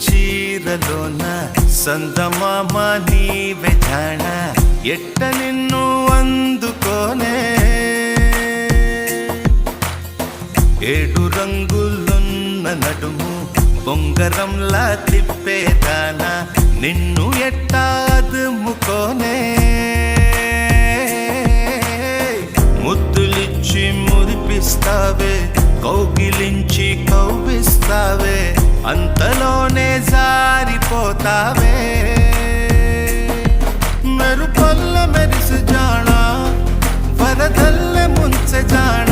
చీరలోన సందమామ నీవే జాణ ఎట్ట నిన్ను అందుకోనే ఏడు రంగులున్న నడుము బొంగరంలా తిప్పేదానా నిన్ను ఎట్టా అదుముకోనే ముద్దులిచ్చి మురిపిస్తావే కౌగిలించి కౌగిస్తావే అంతలోనే జారిపోతావే మెరుపల్ల మెరిసి జాణ వరదల్లె ముంచె జాణ